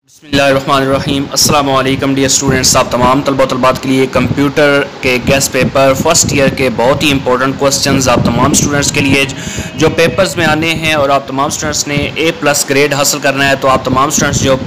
बिस्मिल्लाहिर्रहमानिर्रहीम। अस्सलाम वालेकुम डियर स्टूडेंट्स। आप तमाम तलबा तलबात के लिए कंप्यूटर के गेस्ट पेपर फर्स्ट ईयर के बहुत ही इंपॉर्टेंट क्वेश्चंस आप तमाम स्टूडेंट्स के लिए जो पेपर्स में आने हैं और आप तमाम स्टूडेंट्स ने A+ ग्रेड हासिल करना है, तो आप तमाम स्टूडेंट्स जो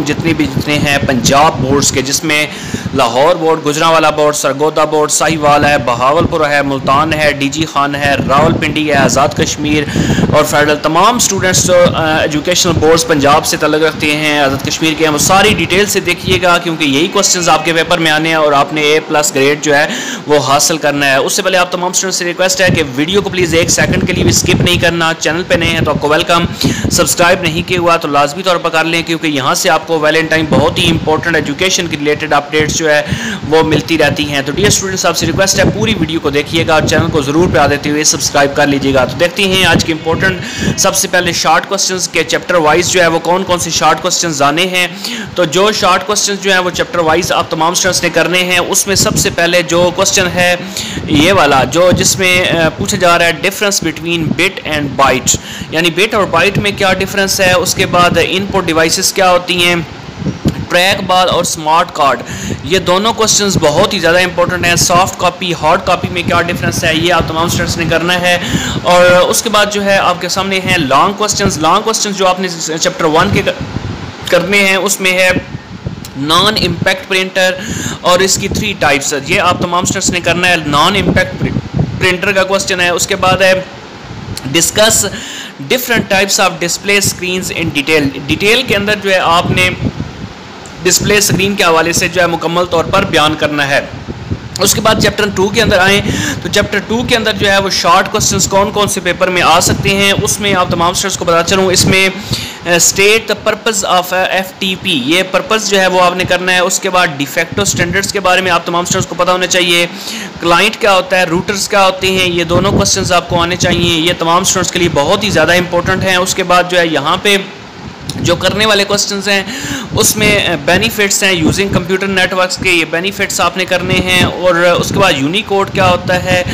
जितने हैं पंजाब बोर्ड्स के, जिसमें Lahore board, Gujranwala board, Sargodha board, Sahiwal है, बहावलपुर है, मुल्तान है, DG खान है, रावलपिंडी है, आज़ाद कश्मीर और फेडरल, तमाम स्टूडेंट्स जो एजुकेशनल बोर्ड्स पंजाब से तल्लुक़ रखते हैं, आज़ाद कश्मीर के, हम सारी डिटेल से देखिएगा क्योंकि यही क्वेश्चंस आपके पेपर में आने हैं और आपने A+ ग्रेड जो है वो हासिल करना है। उससे पहले आप तमाम स्टूडेंट्स से रिक्वेस्ट है कि वीडियो को प्लीज़ 1 सेकंड के लिए भी स्किप नहीं करना। चैनल पे नए हैं तो आपको वेलकम, सब्सक्राइब नहीं किया हुआ तो लाजमी तौर पर कर लें क्योंकि यहाँ से आपको वैलेंटाइन बहुत ही इंपॉर्टेंट एजुकेशन के रिलेटेड अपडेट्स जो है वो मिलती रहती हैं। तो डियर स्टूडेंट्स, आपसे रिक्वेस्ट है पूरी वीडियो को देखिएगा और चैनल को ज़रूर प्यार देते हुए सब्सक्राइब कर लीजिएगा। तो देखते हैं आज के इंपॉर्टेंट सबसे पहले शॉर्ट क्वेश्चंस के चैप्टर वाइज जो है वो कौन कौन से शॉर्ट क्वेश्चंस आने हैं। तो जो शॉर्ट क्वेश्चंस जो है वो चैप्टर वाइज आप तमाम स्टूडेंट्स ने करने हैं। उसमें सबसे पहले जो क्वेश्चन है ये वाला, जो जिसमें पूछा जा रहा है difference between bit and byte, यानी बिट और बाइट में क्या डिफरेंस है। उसके बाद इनपुट डिवाइसेस क्या होती हैं, ट्रैक बॉल और स्मार्ट कार्ड, ये दोनों क्वेश्चंस बहुत ही ज़्यादा इंपॉर्टेंट हैं। सॉफ्ट कॉपी हार्ड कॉपी में क्या डिफरेंस है, ये आप तमाम स्टूडेंट्स ने करना है। और उसके बाद जो है आपके सामने हैं लॉन्ग क्वेश्चंस जो आपने चैप्टर 1 के करने हैं। उसमें है नॉन इम्पैक्ट प्रिंटर और इसकी 3 टाइप्स, ये आप तमाम स्टूडेंट्स ने करना है। नॉन इम्पैक्ट प्रिंटर का क्वेश्चन है। उसके बाद है discuss different types of display screens in detail के अंदर जो है आपने डिस्प्ले स्क्रीन के हवाले से जो है मुकम्मल तौर पर बयान करना है। उसके बाद चैप्टर 2 के अंदर आएँ तो चैप्टर 2 के अंदर जो है वो शॉर्ट क्वेश्चंस कौन कौन से पेपर में आ सकते हैं, उसमें आप तमाम स्टूडेंट्स को बता चलूँ। इसमें state the purpose of FTP, ये पर्पस जो है वो आपने करना है। उसके बाद डिफेक्टो स्टैंडर्ड्स के बारे में आप तमाम स्टूडेंट्स को पता होना चाहिए। क्लाइंट क्या होता है, रूटर्स क्या होते हैं, ये दोनों क्वेश्चंस आपको आने चाहिए। ये तमाम स्टूडेंट्स के लिए बहुत ही ज़्यादा इंपॉर्टेंट हैं। उसके बाद जो है यहाँ पे जो करने वाले क्वेश्चंस हैं उसमें बेनिफिट्स हैं यूजिंग कंप्यूटर नेटवर्क्स के, ये बेनिफिट्स आपने करने हैं। और उसके बाद यूनिकोड क्या होता है,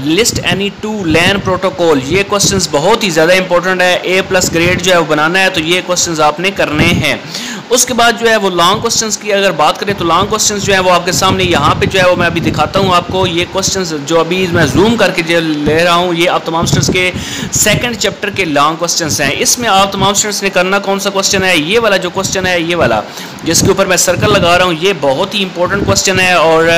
लिस्ट एनी टू लैन प्रोटोकॉल, ये क्वेश्चंस बहुत ही ज़्यादा इंपॉर्टेंट है। A+ ग्रेड जो है वो बनाना है तो ये क्वेश्चंस आपने करने हैं। उसके बाद जो है वो लॉन्ग क्वेश्चंस की अगर बात करें तो लॉन्ग क्वेश्चंस जो है वो आपके सामने यहाँ पे जो है वो मैं अभी दिखाता हूँ आपको। ये क्वेश्चंस जो अभी मैं जूम करके जो ले रहा हूँ ये आप तमाम स्टूडेंट्स के 2nd चैप्टर के लॉन्ग क्वेश्चंस हैं। इसमें आप तमाम स्टूडेंट्स ने करना कौन सा क्वेश्चन है, ये वाला जो क्वेश्चन है, ये वाला जिसके ऊपर मैं सर्कल लगा रहा हूँ, ये बहुत ही इंपॉर्टेंट क्वेश्चन है और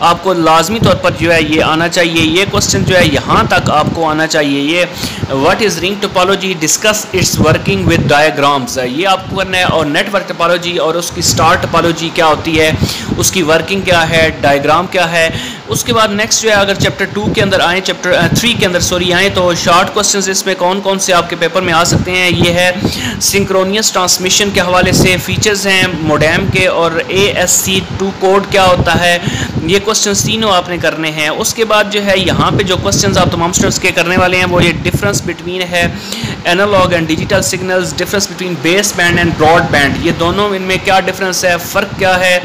आपको लाजमी तौर पर जो है ये आना चाहिए। ये क्वेश्चन जो है यहाँ तक आपको आना चाहिए। ये what is ring topology, discuss it's working with diagrams, ये आपको करना है। और नेटवर्क टोपोलॉजी और उसकी स्टार टोपोलॉजी क्या होती है, उसकी वर्किंग क्या है, डायग्राम क्या है। उसके बाद नेक्स्ट जो है अगर चैप्टर 2 के अंदर आए, चैप्टर 3 के अंदर आए तो शॉर्ट क्वेश्चंस इसमें कौन कौन से आपके पेपर में आ सकते हैं। ये है सिंक्रोनियस ट्रांसमिशन के हवाले से फीचर्स हैं मोडेम के, और ASC2 कोड क्या होता है, ये क्वेश्चंस तीनों आपने करने हैं। उसके बाद जो है यहाँ पे जो क्वेश्चंस आप तमाम स्टूडेंट्स के करने वाले हैं वो ये डिफरेंस बिटवीन है analog and digital signals, difference between base band and broad band, ये दोनों इनमें क्या डिफरेंस है, फ़र्क क्या है।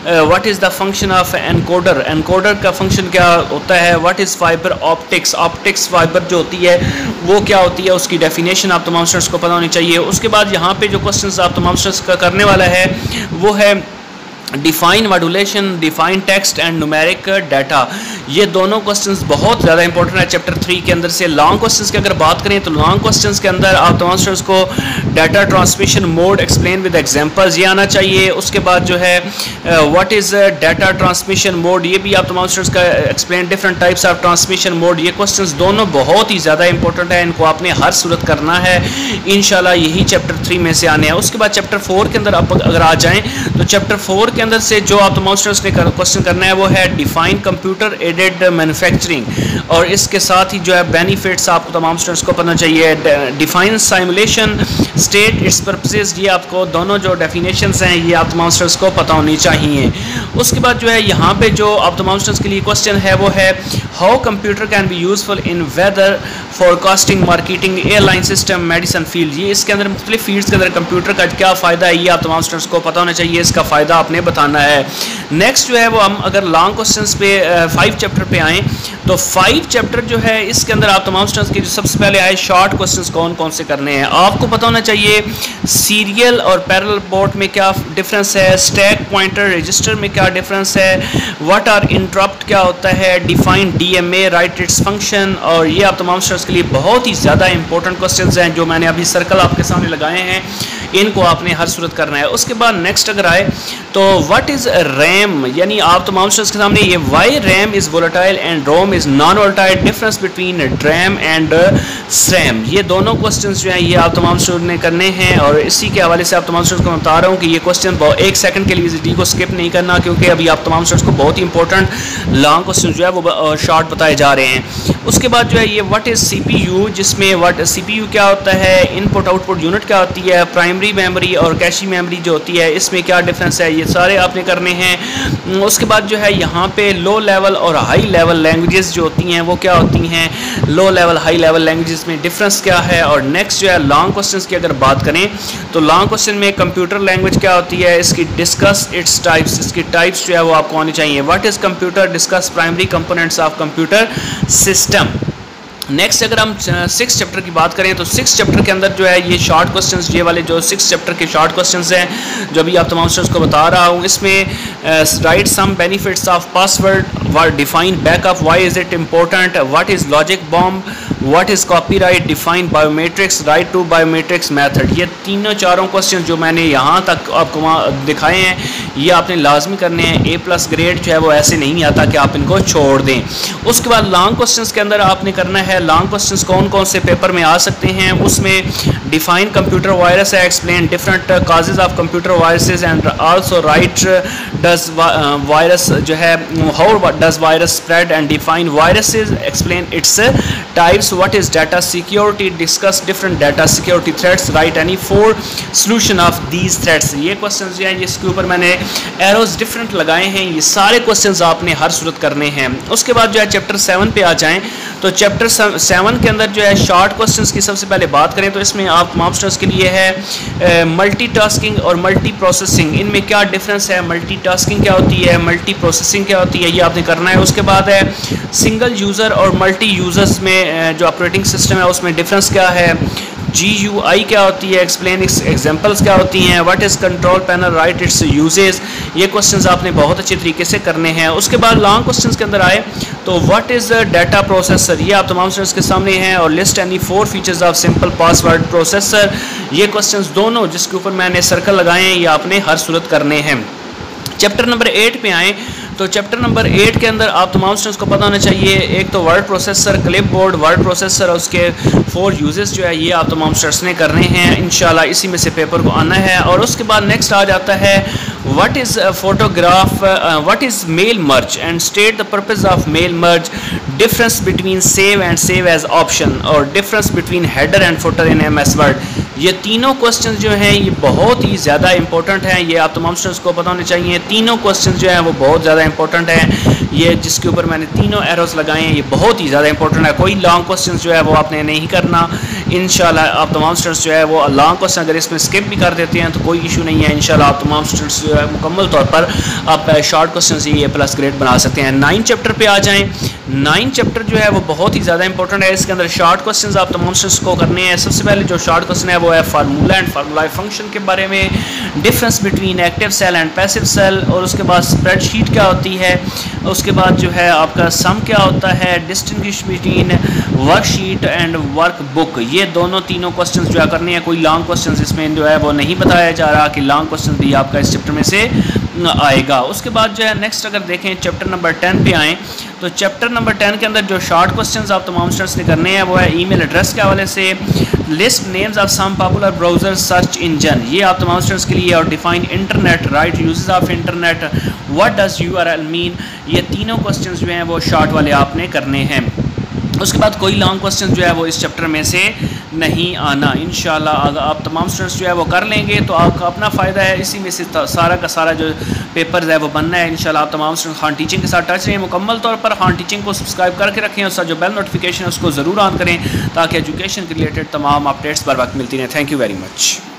What is the function of encoder, encoder का फंक्शन क्या होता है। What is fiber optics, optics fiber जो होती है वो क्या होती है, उसकी डेफिनेशन आप तमाम स्टूडेंट्स को पता होनी चाहिए। उसके बाद यहाँ पे जो क्वेश्चंस आप तमाम स्टूडेंट्स का करने वाला है वो है define modulation, define text and numeric data, ये दोनों क्वेश्चंस बहुत ज़्यादा इंपॉर्टेंट है चैप्टर 3 के अंदर से। लॉन्ग क्वेश्चंस की अगर बात करें तो लॉन्ग क्वेश्चंस के अंदर आप तमाम स्टूडेंट्स को data transmission mode explain with examples ये आना चाहिए। उसके बाद जो है what is data transmission mode, ये भी आप तमाम स्टूडेंट्स का explain different types of transmission mode, ये क्वेश्चंस दोनों बहुत ही ज़्यादा इंपॉर्टेंट है, इनको आपने हर सूरत करना है। इंशाल्लाह यही चैप्टर 3 में से आने हैं। उसके बाद चैप्टर 4 के अंदर आप अगर आ जाएँ तो चैप्टर 4 के अंदर से जो आप तमाम स्टूडेंट्स ने क्वेश्चन करना है वो है डिफाइन कंप्यूटर एडेड मैन्युफैक्चरिंग, और इसके साथ ही जो है बेनिफिट्स आपको तमाम स्टूडेंट्स को पता चाहिए। Define simulation, state it's purposes, ये आपको दोनों जो डेफिनेशंस हैं ये आप तमाम स्टूडेंट्स को पता होनी चाहिए। उसके बाद जो है यहाँ पे जो आप तमाम स्टूडेंट्स के लिए क्वेश्चन है वो है how computer can be useful in weather forecasting, marketing, airline system, medicine field, ये इसके अंदर मुख्तलिफ फील्ड्स के अंदर कंप्यूटर का क्या फ़ायदा है ये आप तमाम स्टूडेंट्स को पता होना चाहिए, इसका फ़ायदा आपने बताना है। नेक्स्ट जो है वो हम अगर लॉन्ग क्वेश्चंस पे 5 चैप्टर पे आएँ तो 5 चैप्टर जो है इसके अंदर आप तमाम स्टूडेंट्स के जो सबसे पहले आए शॉर्ट क्वेश्चंस कौन कौन से करने हैं। आपको पता होना चाहिए सीरियल और पैरेलल पोर्ट में क्या डिफरेंस है, स्टैक पॉइंटर रजिस्टर में क्या डिफरेंस है, व्हाट आर इंटरप्ट क्या होता है, define DMA right its function. और ये आप तमाम स्टूडेंट्स के लिए बहुत ही ज़्यादा इंपॉर्टेंट क्वेश्चंस हैं जो मैंने अभी सर्कल आपके सामने लगाए हैं, इनको आपने हर सूरत करना है। उसके बाद नेक्स्ट अगर आए तो व्हाट इज़ रैम, यानी आप तमाम स्टूडेंट्स के सामने ये why RAM is volatile and ROM is non volatile, difference between DRAM and SRAM. ये दोनों क्वेश्चंस जो हैं ये आप तमाम स्टूडेंट ने करने हैं और इसी के हवाले से आप तमाम स्टूडेंट्स को बता रहा हूँ कि ये क्वेश्चन एक सेकंड के लिए इस वीडियो को स्किप नहीं करना, क्योंकि अभी आप तमाम स्टूडेंट्स को बहुत ही इंपॉर्टेंट लॉन्ग क्वेश्चन जो है वो शॉर्ट बताए जा रहे हैं। उसके बाद जो है ये व्हाट इज़ सीपीयू, जिसमें व्हाट सीपीयू क्या होता है, इनपुट आउटपुट यूनिट क्या होती है, प्राइमरी मेमोरी और कैशी मेमोरी जो होती है इसमें क्या डिफरेंस है, ये सारे आपने करने हैं। उसके बाद जो है यहाँ पे लो लेवल और हाई लेवल लैंग्वेजेस जो होती हैं वो क्या होती हैं, low level high level languages में डिफरेंस क्या है। और नेक्स्ट जो है लॉन्ग क्वेश्चंस की अगर बात करें तो लॉन्ग क्वेश्चन में कंप्यूटर लैंग्वेज क्या होती है, इसकी डिस्कस इट्स टाइप्स, इसकी टाइप्स जो है वो आपको आनी चाहिए। What is computer, discuss primary components of computer system. Next अगर हम 6 चैप्टर की बात करें तो 6 चैप्टर के अंदर जो है ये शॉर्ट क्वेश्चंस, ये वाले जो 6 चैप्टर के शॉर्ट क्वेश्चंस हैं जो अभी आप तमाम स्टूडेंट्स को बता रहा हूँ, इसमें write some benefits of password, define backup, why is it important, what is logic bomb, what is copyright, define biometrics, write two biometrics method. ये तीनों चारों क्वेश्चन जो मैंने यहाँ तक आपको दिखाए हैं ये आपने लाजमी करने हैं। A+ ग्रेड जो है वो ऐसे नहीं आता कि आप इनको छोड़ दें। उसके बाद लॉन्ग क्वेश्चंस के अंदर आपने करना है लॉन्ग क्वेश्चंस कौन कौन से पेपर में आ सकते हैं, उसमें डिफाइन कंप्यूटर वायरस है, explain different causes of computer viruses and also right does virus जो है how does virus spread and define viruses, explain its types, what is data security, discuss different data security threats, right any 4 solution of these threats. ये questions जो हैं इसके ऊपर मैंने arrows different लगाए हैं, ये सारे क्वेश्चंस आपने हर सूरत करने हैं। उसके बाद जो है चैप्टर 7 पे आ जाएं तो चैप्टर 7 के अंदर जो है शॉर्ट क्वेश्चंस की सबसे पहले बात करें तो इसमें आप तमाम स्टूडेंट्स के लिए है मल्टीटास्किंग और मल्टी प्रोसेसिंग, इनमें क्या डिफरेंस है, मल्टीटास्किंग क्या होती है, मल्टी प्रोसेसिंग क्या होती है, ये आपने करना है। उसके बाद है सिंगल यूज़र और मल्टी यूज़र्स में जो ऑपरेटिंग सिस्टम है उसमें डिफरेंस क्या है, GUI क्या होती है, एक्सप्लेन एग्जांपल्स क्या होती हैं, what is control panel, right it's uses. ये क्वेश्चंस आपने बहुत अच्छे तरीके से करने हैं। उसके बाद लॉन्ग क्वेश्चंस के अंदर आए तो व्हाट इज़ डाटा प्रोसेसर, ये आप तमाम स्टूडेंट्स के सामने हैं, और list any 4 features of simple password processor. ये क्वेश्चंस दोनों जिसके ऊपर मैंने सर्कल लगाए हैं ये आपने हर सूरत करने हैं। चैप्टर नंबर 8 पे आएँ तो चैप्टर नंबर 8 के अंदर आप तमाम स्टूडेंट्स को पता होना चाहिए एक तो word processor, clipboard, word processor और उसके 4 यूजेस जो है ये आप तमाम स्टूडेंट्स ने करने हैं, इंशाल्लाह इसी में से पेपर को आना है। और उसके बाद नेक्स्ट आ जाता है what is photograph, what is mail merge and state the purpose of mail merge, difference between save and save as option और difference between header and footer in MS Word. ये तीनों क्वेश्चन जो हैं ये बहुत ही ज़्यादा इंपॉर्टेंट हैं, ये आप तमाम स्टूडेंट्स को पता होने चाहिए। तीनों क्वेश्चन जो हैं वो बहुत ज़्यादा इंपॉर्टेंट है, ये जिसके ऊपर मैंने तीनों एरोस लगाए हैं ये बहुत ही ज़्यादा इंपॉर्टेंट है। कोई लॉन्ग क्वेश्चन जो है वो आपने नहीं करना, इंशाल्लाह आप तमाम स्टूडेंट्स जो है वो लॉन्ग क्वेश्चन अगर इसमें स्किप भी कर देते हैं तो कोई इशू नहीं है, इंशाल्लाह आप तमाम स्टूडेंट्स जो है मुकम्मल तौर पर आप शॉर्ट क्वेश्चन से A+ ग्रेड बना सकते हैं। 9 चैप्टर पे आ जाएँ। 9 चैप्टर जो है वो बहुत ही ज़्यादा इंपॉर्टेंट है, इसके अंदर शॉर्ट क्वेश्चन आप तमाम स्टूडेंट्स को करने हैं। सबसे पहले जो शॉर्ट क्वेश्चन है वो है फार्मूला एंड फार्मूला फंक्शन के बारे में, difference between active cell and passive cell, और उसके बाद स्प्रेडशीट क्या होती है, उसके बाद जो है आपका सम क्या होता है, distinguish between worksheet and workbook. ये दोनों तीनों क्वेश्चंस जो है करने हैं। कोई लॉन्ग क्वेश्चंस इसमें जो है वो नहीं बताया जा रहा कि लॉन्ग क्वेश्चन भी आपका इस चैप्टर में से आएगा। उसके बाद जो है नेक्स्ट अगर देखें चैप्टर नंबर 10 पे आएँ तो चैप्टर नंबर 10 के अंदर जो शॉर्ट क्वेश्चंस आप तमाम स्टूडेंट्स ने करने हैं वो है ईमेल एड्रेस के हवाले से, list names of some popular browser search engine, ये आप तमाम स्टूडेंट्स के लिए, और define internet, write uses of internet, what does URL mean. ये तीनों क्वेश्चंस जो हैं वो शॉर्ट वाले आपने करने हैं। उसके बाद कोई लॉन्ग क्वेश्चन जो है वो इस चैप्टर में से नहीं आना। इंशाल्लाह अगर आप तमाम स्टूडेंट्स जो है वो कर लेंगे तो आपका अपना फ़ायदा है, इसी में से सारा का सारा जो पेपर है वो बनना है। इंशाल्लाह आप तमाम स्टूडेंट्स खान टीचिंग के साथ टच रहें मुकम्मल तौर पर। खान टीचिंग को सब्सक्राइब करके रखें और साथ जो बेल नोटिफिकेशन है उसको ज़रूर ऑन करें ताकि एजुकेशन के रिलेटेड तमाम अपडेट्स बर वक्त मिलती रहें। Thank you very much.